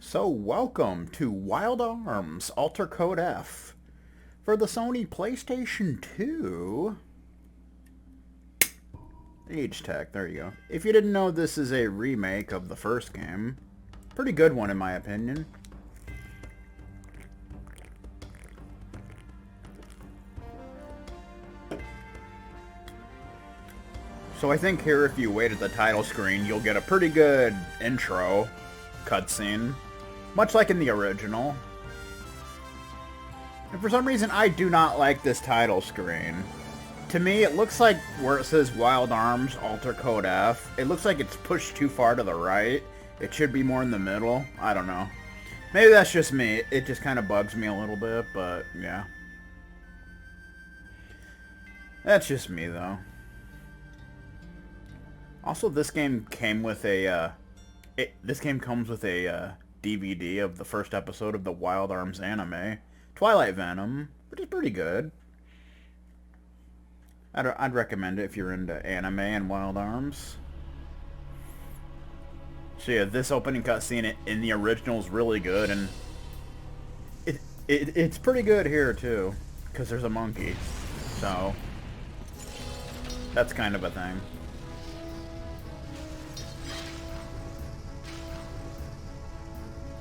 So welcome to Wild Arms Alter Code F for the Sony Playstation 2. Agetec, there you go. If you didn't know, this is a remake of the first game. Pretty good one in my opinion. So I think here, if you wait at the title screen, you'll get a pretty good intro cutscene. Much like in the original. And for some reason, I do not like this title screen. To me, it looks like where it says Wild Arms Alter Code F, it looks like it's pushed too far to the right. It should be more in the middle. I don't know. Maybe that's just me. It just kind of bugs me a little bit, but yeah. That's just me, though. Also, this game came with a, this game comes with a, DVD of the first episode of the Wild Arms anime, Twilight Venom, which is pretty good. I'd recommend it if you're into anime and Wild Arms. So yeah, this opening cutscene in the original is really good, and it's pretty good here too, because there's a monkey, so that's kind of a thing.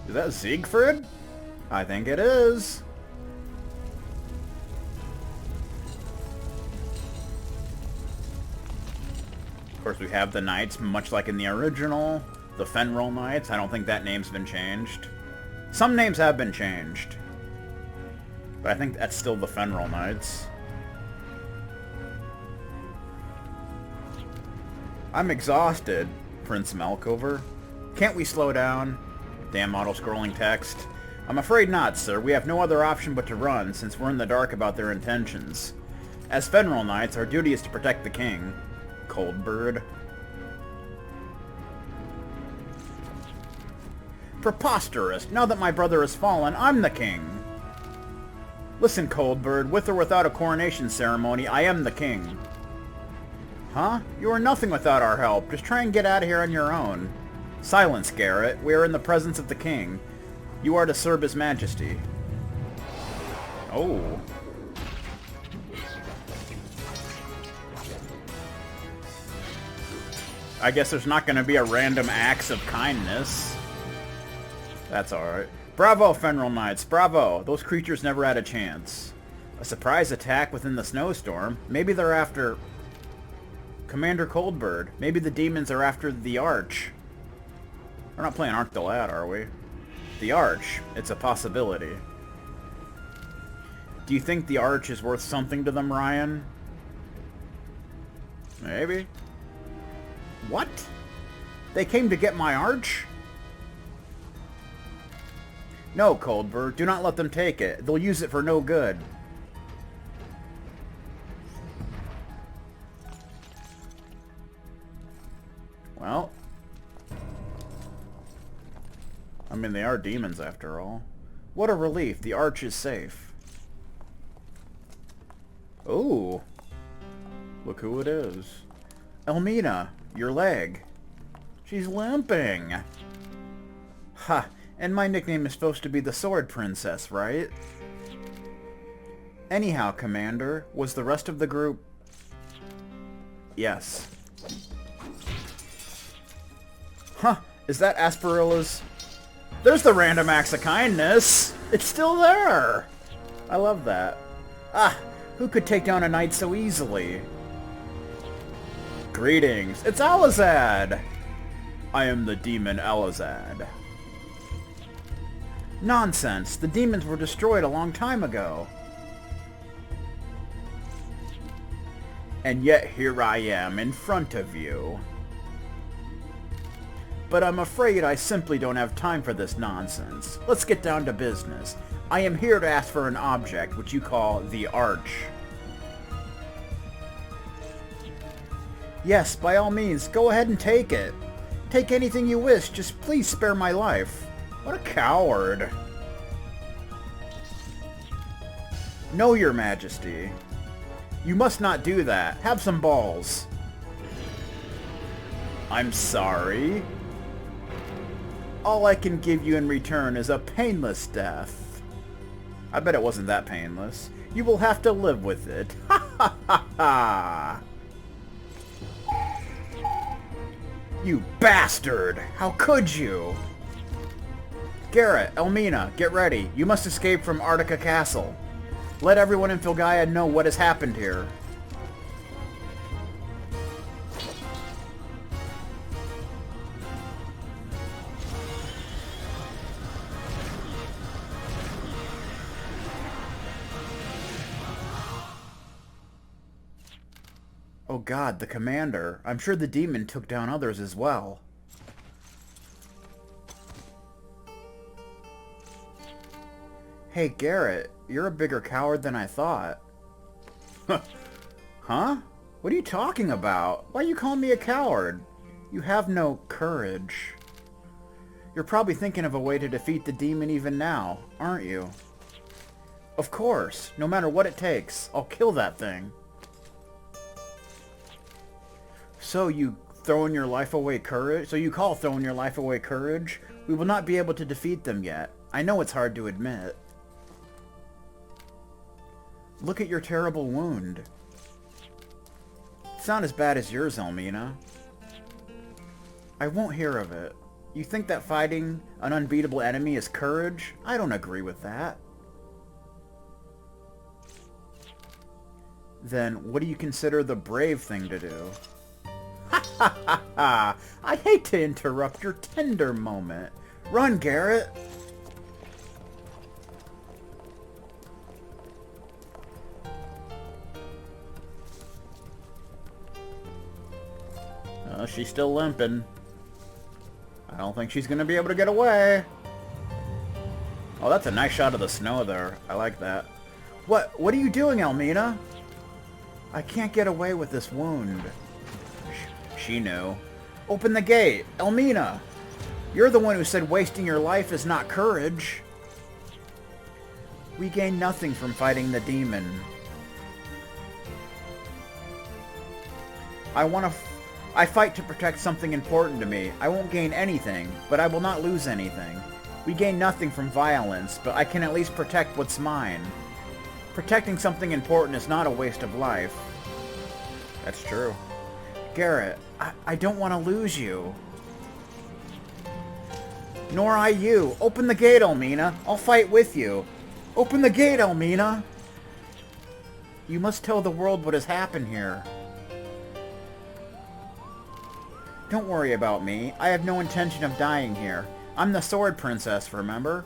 Is that Siegfried? I think it is. Of course, we have the knights, much like in the original. The Fenrir Knights. I don't think that name's been changed. Some names have been changed. But I think that's still the Fenrir Knights. I'm exhausted, Prince Melkover. Can't we slow down? Damn auto-scrolling text. I'm afraid not, sir. We have no other option but to run, since we're in the dark about their intentions. As Fenrir Knights, our duty is to protect the king. Coldbird. Preposterous! Now that my brother has fallen, I'm the king! Listen, Coldbird, with or without a coronation ceremony, I am the king. Huh? You are nothing without our help. Just try and get out of here on your own. Silence, Garrett. We are in the presence of the king. You are to serve his majesty. Oh. I guess there's not going to be a random acts of kindness. That's alright. Bravo, Fenrir Knights. Bravo. Those creatures never had a chance. A surprise attack within the snowstorm. Maybe they're after Commander Coldbird. Maybe the demons are after the Arch. We're not playing Arc the Lad, are we? The Arch. It's a possibility. Do you think the Arch is worth something to them, Ryan? Maybe. What? They came to get my Arch? No, Coldbird. Do not let them take it. They'll use it for no good. Well... I mean, they are demons after all. What a relief. The Arch is safe. Ooh. Look who it is. Elmina, your leg. She's limping. Ha. And my nickname is supposed to be the Sword Princess, right? Anyhow, Commander, was the rest of the group... Yes. Huh. Is that Asparilla's... There's the random acts of kindness! It's still there! I love that. Ah, who could take down a knight so easily? Greetings, it's Alazad! I am the demon Alazad. Nonsense, the demons were destroyed a long time ago. And yet here I am in front of you. But I'm afraid I simply don't have time for this nonsense. Let's get down to business. I am here to ask for an object, which you call the Arch. Yes, by all means, go ahead and take it. Take anything you wish, just please spare my life. What a coward. No, your majesty. You must not do that. Have some balls. I'm sorry. All I can give you in return is a painless death. I bet it wasn't that painless. You will have to live with it. Ha ha ha ha! You bastard! How could you? Garrett, Elmina, get ready. You must escape from Artica Castle. Let everyone in Filgaia know what has happened here. Oh god, the commander. I'm sure the demon took down others as well. Hey Garrett, you're a bigger coward than I thought. Huh? What are you talking about? Why are you calling me a coward? You have no courage. You're probably thinking of a way to defeat the demon even now, aren't you? Of course, no matter what it takes, I'll kill that thing. So you throwing your life away courage? So you call throwing your life away courage? We will not be able to defeat them yet. I know it's hard to admit. Look at your terrible wound. It's not as bad as yours, Elmina. I won't hear of it. You think that fighting an unbeatable enemy is courage? I don't agree with that. Then what do you consider the brave thing to do? Ha ha ha ha! I hate to interrupt your tender moment. Run, Garrett! She's still limping. I don't think she's gonna be able to get away. Oh, that's a nice shot of the snow there. I like that. What are you doing, Elmina? I can't get away with this wound. She knew. Open the gate! Elmina! You're the one who said wasting your life is not courage. We gain nothing from fighting the demon. I fight to protect something important to me. I won't gain anything, but I will not lose anything. We gain nothing from violence, but I can at least protect what's mine. Protecting something important is not a waste of life. That's true. Garrett, I don't want to lose you. Nor I you. Open the gate, Elmina. I'll fight with you. Open the gate, Elmina. You must tell the world what has happened here. Don't worry about me. I have no intention of dying here. I'm the Sword Princess, remember?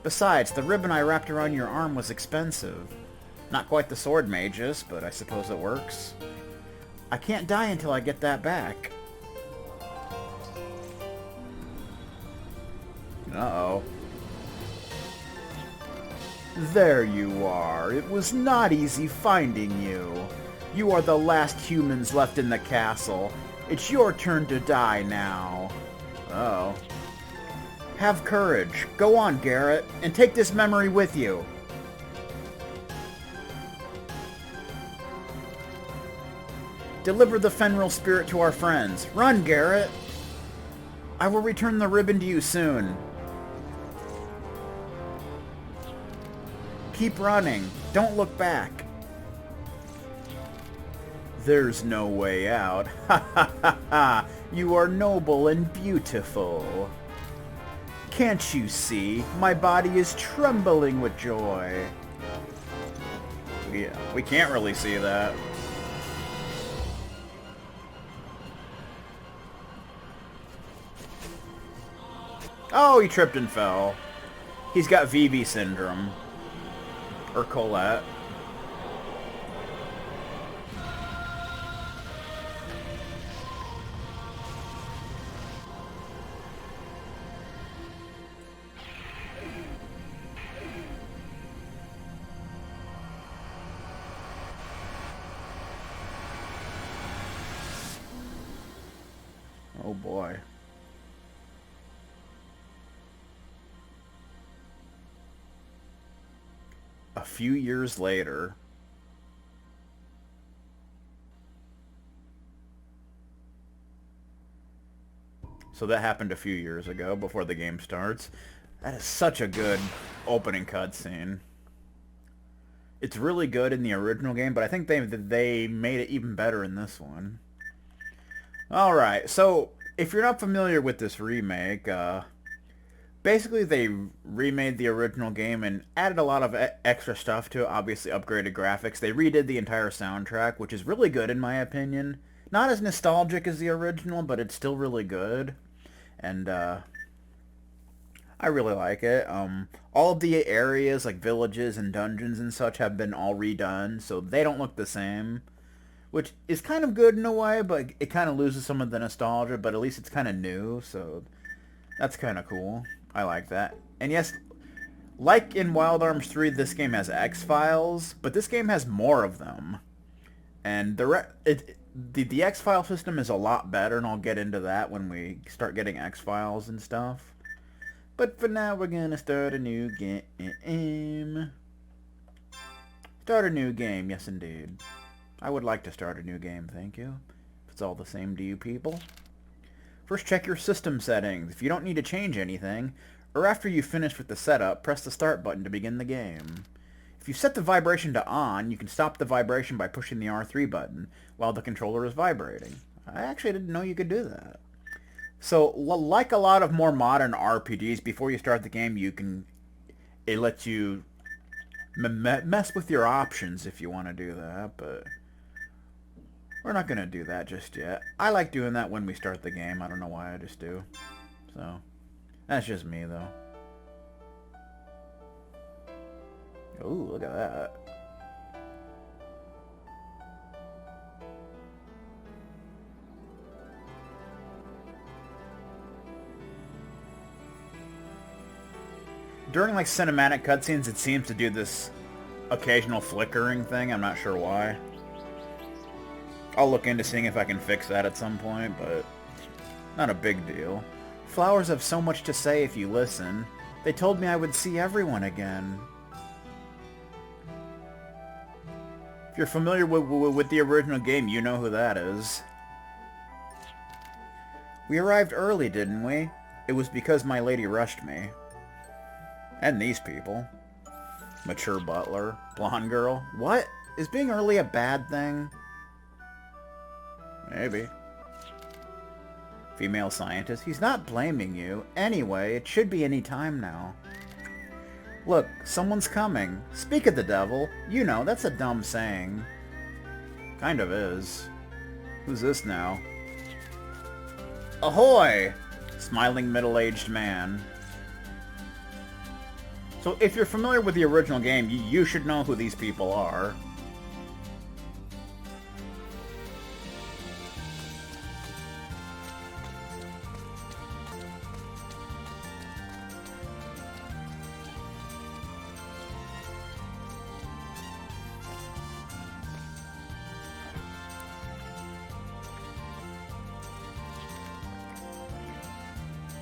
Besides, the ribbon I wrapped around your arm was expensive. Not quite the Sword Mage's, but I suppose it works. I can't die until I get that back. Uh-oh. There you are. It was not easy finding you. You are the last humans left in the castle. It's your turn to die now. Uh-oh. Have courage. Go on, Garrett, and take this memory with you. Deliver the Fenrir spirit to our friends. Run, Garrett! I will return the ribbon to you soon. Keep running. Don't look back. There's no way out. Ha ha ha ha! You are noble and beautiful. Can't you see? My body is trembling with joy. Yeah, we can't really see that. Oh, he tripped and fell. He's got VB syndrome. Or Colette. Oh boy. A few years later. So that happened a few years ago, before the game starts. That is such a good opening cutscene. It's really good in the original game, but I think they made it even better in this one. Alright, so if you're not familiar with this remake, basically they remade the original game and added a lot of extra stuff to it, obviously upgraded graphics. They redid the entire soundtrack, which is really good in my opinion. Not as nostalgic as the original, but it's still really good. And, I really like it. All of the areas, like villages and dungeons and such, have been all redone, so they don't look the same. Which is kind of good in a way, but it kind of loses some of the nostalgia, but at least it's kind of new, so that's kind of cool. I like that. And yes, like in Wild Arms 3, this game has X-Files, but this game has more of them. And the X-File system is a lot better, and I'll get into that when we start getting X-Files and stuff. But for now, we're gonna start a new game. Start a new game, yes indeed. I would like to start a new game, thank you. If it's all the same to you people. First, check your system settings. If you don't need to change anything, or after you've finished with the setup, press the start button to begin the game. If you set the vibration to on, you can stop the vibration by pushing the R3 button while the controller is vibrating. I actually didn't know you could do that. So, like a lot of more modern RPGs, before you start the game, it lets you mess with your options if you want to do that, but we're not going to do that just yet. I like doing that when we start the game. I don't know why, I just do. So, that's just me, though. Ooh, look at that. During, like, cinematic cutscenes, it seems to do this occasional flickering thing. I'm not sure why. I'll look into seeing if I can fix that at some point, but not a big deal. Flowers have so much to say if you listen. They told me I would see everyone again. If you're familiar with the original game, you know who that is. We arrived early, didn't we? It was because my lady rushed me. And these people. Mature butler. Blonde girl. What? Is being early a bad thing? Maybe. Female scientist. He's not blaming you. Anyway, it should be any time now. Look, someone's coming. Speak of the devil. You know, that's a dumb saying. Kind of is. Who's this now? Ahoy! Smiling middle-aged man. So if you're familiar with the original game, you should know who these people are.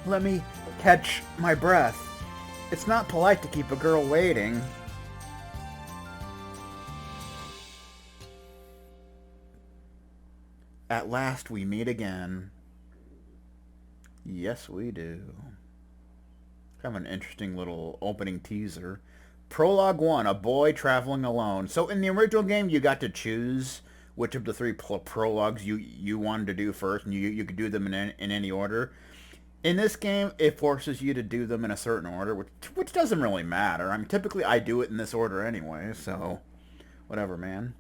Let me catch my breath. It's not polite to keep a girl waiting. At last we meet again. Yes, we do. Kind of an interesting little opening teaser. Prologue 1, a boy traveling alone. So in the original game, you got to choose which of the three prologues you wanted to do first, and you could do them in any order. In this game, it forces you to do them in a certain order, which doesn't really matter. I mean, typically I do it in this order anyway, so whatever, man.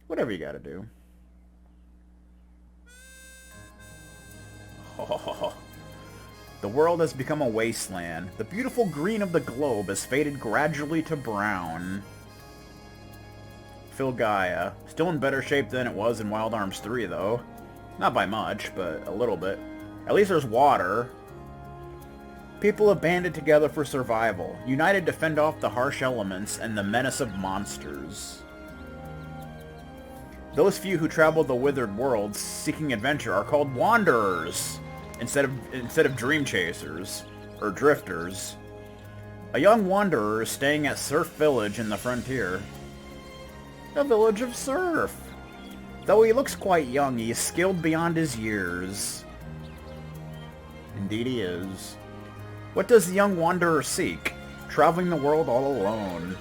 Whatever you gotta do. Oh, the world has become a wasteland. The beautiful green of the globe has faded gradually to brown. Phil Gaia. Still in better shape than it was in Wild Arms 3, though. Not by much, but a little bit. At least there's water. People have banded together for survival, united to fend off the harsh elements and the menace of monsters. Those few who travel the withered worlds seeking adventure are called wanderers, instead of dream chasers, or drifters. A young wanderer is staying at Surf Village in the frontier. A village of surf. Though he looks quite young, he is skilled beyond his years. Indeed he is. What does the young wanderer seek? Traveling the world all alone.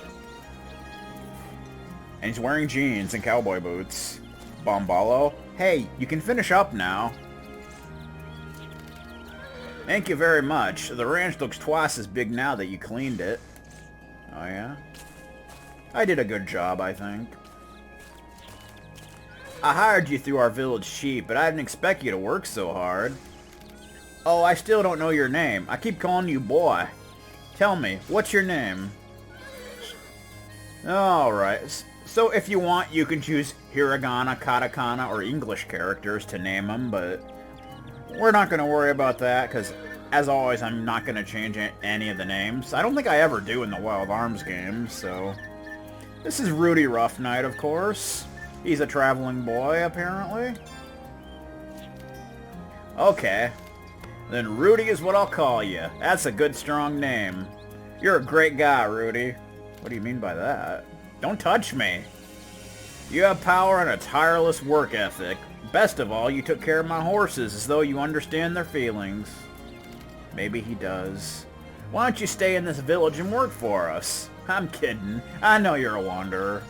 And he's wearing jeans and cowboy boots. Bombalo? Hey, you can finish up now. Thank you very much. The ranch looks twice as big now that you cleaned it. Oh yeah? I did a good job, I think. I hired you through our village chief, but I didn't expect you to work so hard. Oh, I still don't know your name. I keep calling you boy. Tell me, what's your name? Alright, so if you want, you can choose hiragana, katakana, or English characters to name them, but we're not going to worry about that, because as always, I'm not going to change any of the names. I don't think I ever do in the Wild Arms games, so... This is Rudy Roughnight, of course. He's a traveling boy, apparently. Okay. Then Rudy is what I'll call you. That's a good, strong name. You're a great guy, Rudy. What do you mean by that? Don't touch me. You have power and a tireless work ethic. Best of all, you took care of my horses as though you understand their feelings. Maybe he does. Why don't you stay in this village and work for us? I'm kidding. I know you're a wanderer.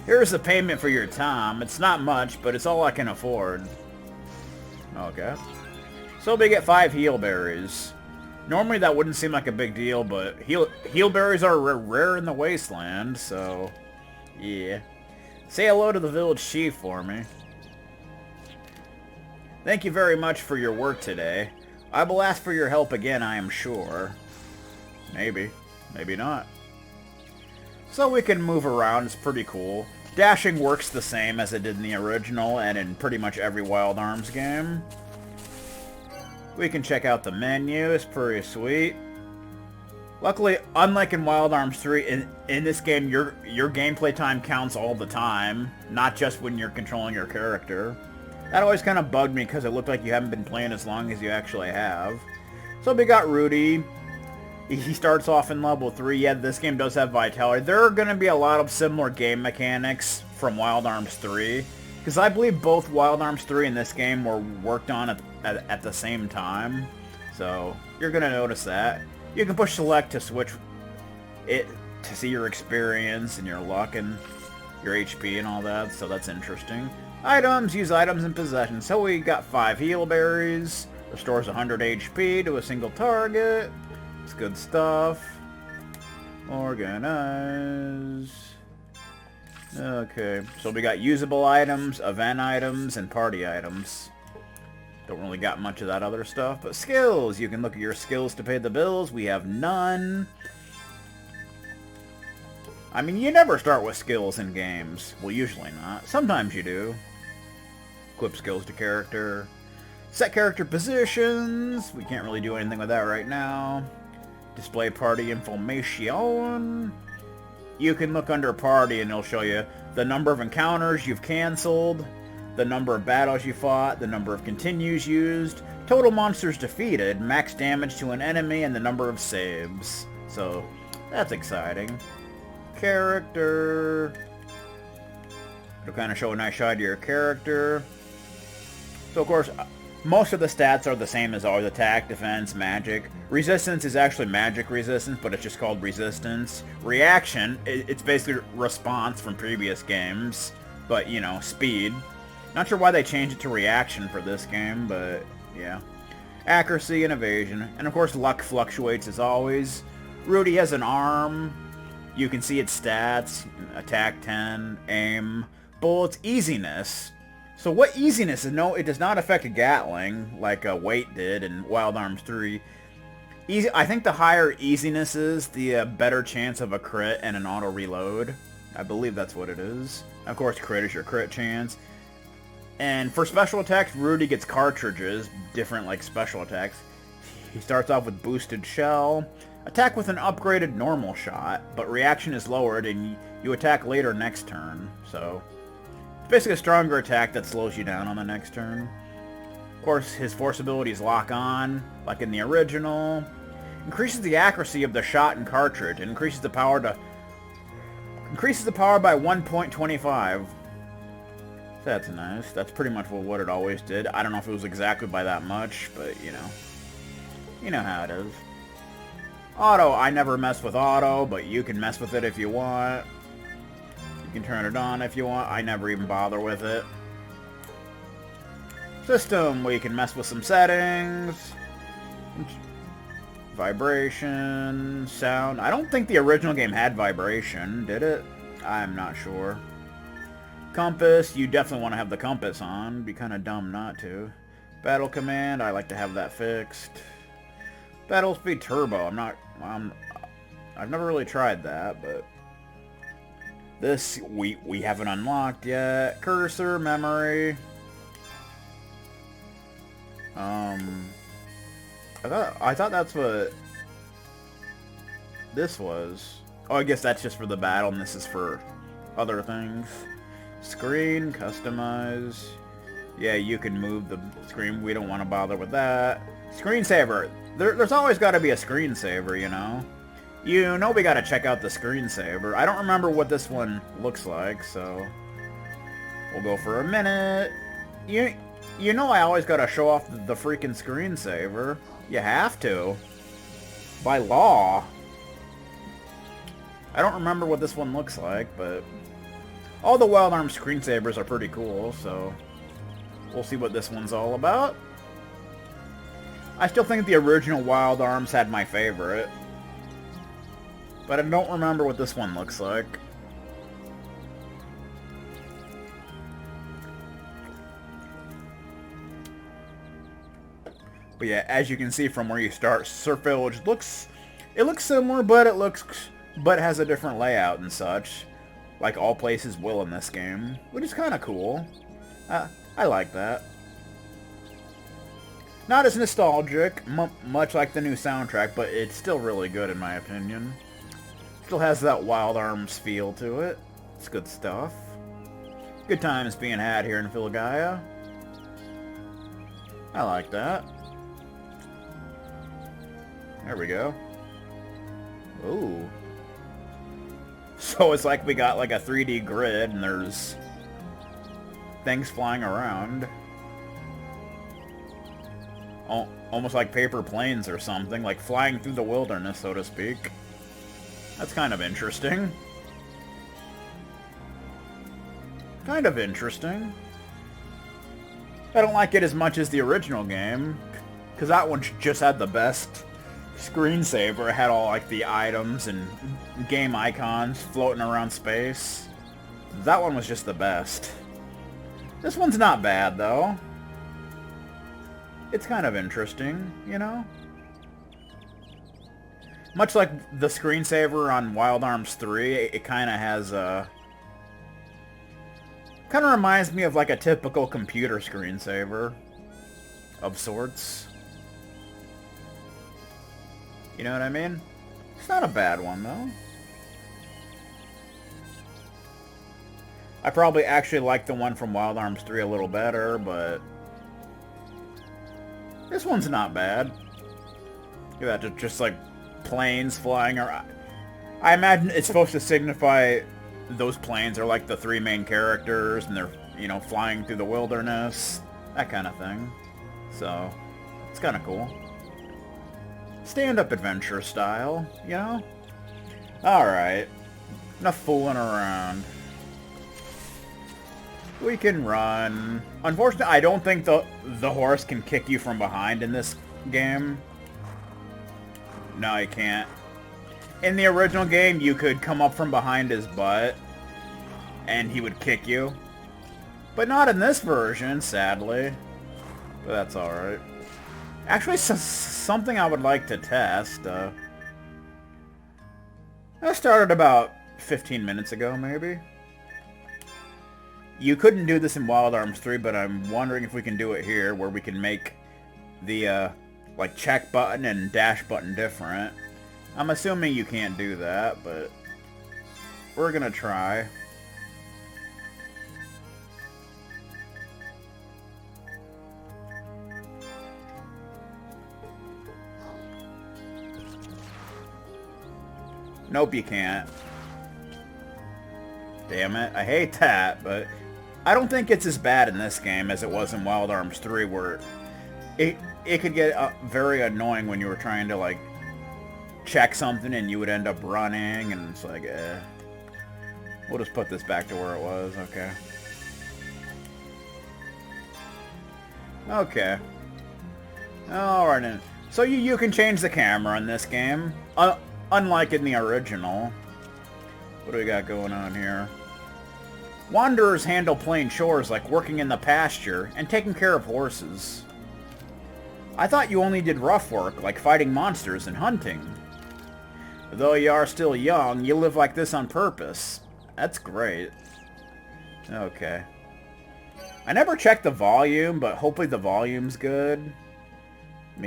Here's the payment for your time. It's not much, but it's all I can afford. Okay. So we get 5 heal berries. Normally that wouldn't seem like a big deal, but heal berries are rare in the wasteland, so... Yeah. Say hello to the village chief for me. Thank you very much for your work today. I will ask for your help again, I am sure. Maybe. Maybe not. So we can move around, it's pretty cool. Dashing works the same as it did in the original and in pretty much every Wild Arms game. We can check out the menu, it's pretty sweet. Luckily, unlike in Wild Arms 3, in this game your gameplay time counts all the time, not just when you're controlling your character. That always kind of bugged me because it looked like you haven't been playing as long as you actually have. So we got Rudy. He starts off in level 3. Yeah, this game does have Vitality. There are going to be a lot of similar game mechanics from Wild Arms 3. Because I believe both Wild Arms 3 and this game were worked on at the same time. So, you're going to notice that. You can push select to switch it to see your experience and your luck and your HP and all that. So that's interesting. Items, use items and possessions. So we got 5 heal berries. Restores 100 HP to a single target. It's good stuff. Organize. Okay, so we got usable items, event items, and party items. Don't really got much of that other stuff, but skills! You can look at your skills to pay the bills. We have none. I mean, you never start with skills in games. Well, usually not. Sometimes you do. Equip skills to character. Set character positions. We can't really do anything with that right now. Display party information. You can look under party and it'll show you the number of encounters you've canceled, the number of battles you fought, the number of continues used, total monsters defeated, max damage to an enemy, and the number of saves. So, that's exciting. Character. It'll kind of show a nice shot of your character. So, of course, most of the stats are the same as always. Attack, defense, magic. Resistance is actually magic resistance, but it's just called resistance. Reaction, it's basically response from previous games, but, you know, speed. Not sure why they changed it to reaction for this game, but, yeah. Accuracy and evasion. And, of course, luck fluctuates as always. Rudy has an arm. You can see its stats. Attack 10, aim, bullets, easiness. So what easiness is? No, it does not affect a Gatling like weight did in Wild Arms 3. I think the higher easiness is, the better chance of a crit and an auto reload. I believe that's what it is. Of course, crit is your crit chance. And for special attacks, Rudy gets cartridges, different like special attacks. He starts off with boosted shell. Attack with an upgraded normal shot, but reaction is lowered and you attack later next turn. So it's basically a stronger attack that slows you down on the next turn. Of course, his force abilities lock on, like in the original. Increases the accuracy of the shot and cartridge, and increases the power by 1.25. That's nice. That's pretty much what it always did. I don't know if it was exactly by that much, but you know. You know how it is. Auto, I never mess with auto, but you can mess with it if you want. You can turn it on if you want. I never even bother with it. System, we can mess with some settings. Vibration, sound. I don't think the original game had vibration, did it? I'm not sure. Compass, you definitely want to have the compass on. Be kind of dumb not to. Battle command, I like to have that fixed. Battle speed turbo, I've never really tried that, but this we haven't unlocked yet. Cursor, memory. I thought that's what this was. Oh, I guess that's just for the battle, and this is for other things. Screen, customize. Yeah, you can move the screen. We don't want to bother with that. Screensaver. There's always got to be a screensaver, you know? You know we got to check out the screensaver. I don't remember what this one looks like, so we'll go for a minute. You know I always got to show off the freaking screensaver. You have to. By law. I don't remember what this one looks like, but all the Wild Arms screensavers are pretty cool, so we'll see what this one's all about. I still think the original Wild Arms had my favorite, but I don't remember what this one looks like. But yeah, as you can see from where you start, Surf Village looks similar, but it has a different layout and such, like all places will in this game, which is kind of cool. I like that. Not as nostalgic, much like the new soundtrack, but it's still really good in my opinion. Still has that Wild Arms feel to it. It's good stuff. Good times being had here in Philagaia. I like that. There we go. Ooh. So it's like we got like a 3D grid and there's things flying around. Almost like paper planes or something, like flying through the wilderness, so to speak. That's kind of interesting. Kind of interesting. I don't like it as much as the original game, because that one just had the best screensaver. It had all like the items and game icons floating around space. That one was just the best. This one's not bad, though. It's kind of interesting, you know? Much like the screensaver on Wild Arms 3, it kind of has a... kind of reminds me of like a typical computer screensaver of sorts. You know what I mean? It's not a bad one, though. I probably actually like the one from Wild Arms 3 a little better, but this one's not bad. Look at that, just like planes flying around. I imagine it's supposed to signify those planes are like the three main characters, and they're, you know, flying through the wilderness, that kind of thing. So, it's kind of cool. Stand-up adventure style, you know? Alright. Enough fooling around. We can run. Unfortunately, I don't think the horse can kick you from behind in this game. No, you can't. In the original game, you could come up from behind his butt, and he would kick you. But not in this version, sadly. But that's alright. Actually, something I would like to test. I started about 15 minutes ago, maybe. You couldn't do this in Wild Arms 3, but I'm wondering if we can do it here, where we can make the, like, check button and dash button different. I'm assuming you can't do that, but we're gonna try. Nope, you can't. Damn it. I hate that, but I don't think it's as bad in this game as it was in Wild Arms 3, where it could get very annoying when you were trying to, like, check something and you would end up running, and it's like, We'll just put this back to where it was, okay. Okay. Alright then. So you can change the camera in this game, unlike in the original. What do we got going on here? Wanderers handle plain chores like working in the pasture and taking care of horses. I thought you only did rough work, like fighting monsters and hunting. Though you are still young, you live like this on purpose. That's great. Okay. I never checked the volume, but hopefully the volume's good. Let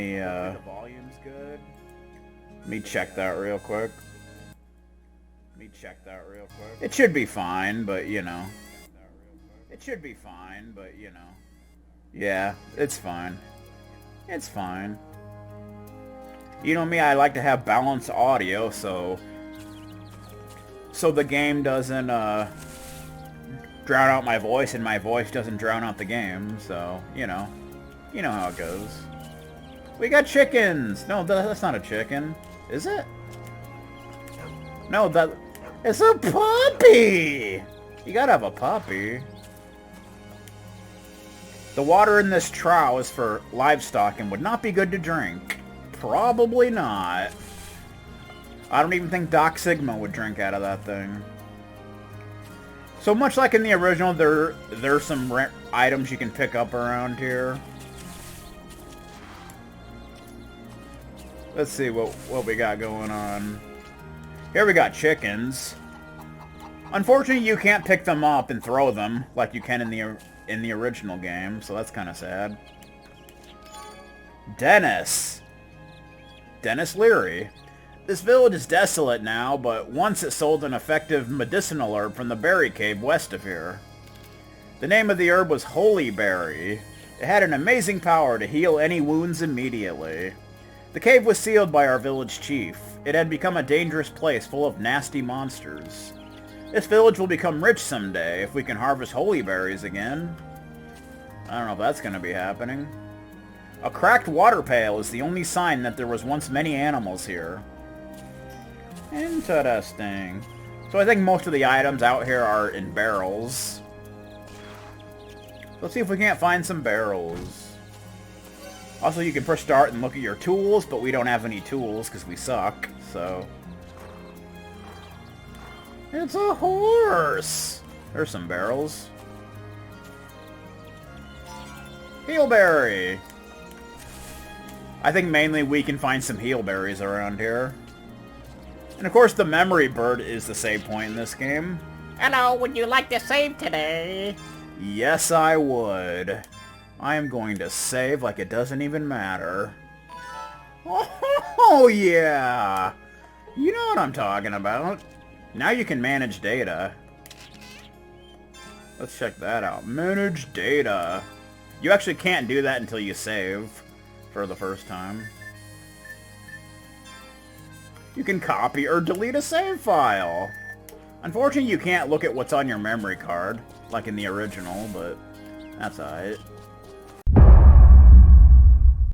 me check that real quick. It should be fine, but you know. Yeah, it's fine. It's fine. You know me, I like to have balanced audio, so the game doesn't drown out my voice, and my voice doesn't drown out the game, so, you know how it goes. We got chickens! No, that's not a chicken. Is it? No, it's a puppy! You gotta have a puppy. The water in this trough is for livestock and would not be good to drink. Probably not. I don't even think Doc Sigma would drink out of that thing. So much like in the original, there's some items you can pick up around here. Let's see what we got going on. Here we got chickens. Unfortunately, you can't pick them up and throw them like you can in the original game, so that's kind of sad. Dennis Leary. This village is desolate now, but once it sold an effective medicinal herb from the berry cave west of here. The name of the herb was Holy Berry. It had an amazing power to heal any wounds immediately. The cave was sealed by our village chief. It had become a dangerous place full of nasty monsters. This village will become rich someday if we can harvest holy berries again. I don't know if that's going to be happening. A cracked water pail is the only sign that there was once many animals here. Interesting. So I think most of the items out here are in barrels. Let's see if we can't find some barrels. Also, you can push start and look at your tools, but we don't have any tools because we suck, so... It's a horse! There's some barrels. Heelberry! I think mainly we can find some heelberries around here. And of course the memory bird is the save point in this game. Hello, would you like to save today? Yes, I would. I am going to save like it doesn't even matter. Oh, yeah! You know what I'm talking about. Now you can manage data. Let's check that out. Manage data. You actually can't do that until you save for the first time. You can copy or delete a save file. Unfortunately, you can't look at what's on your memory card, like in the original, but that's alright.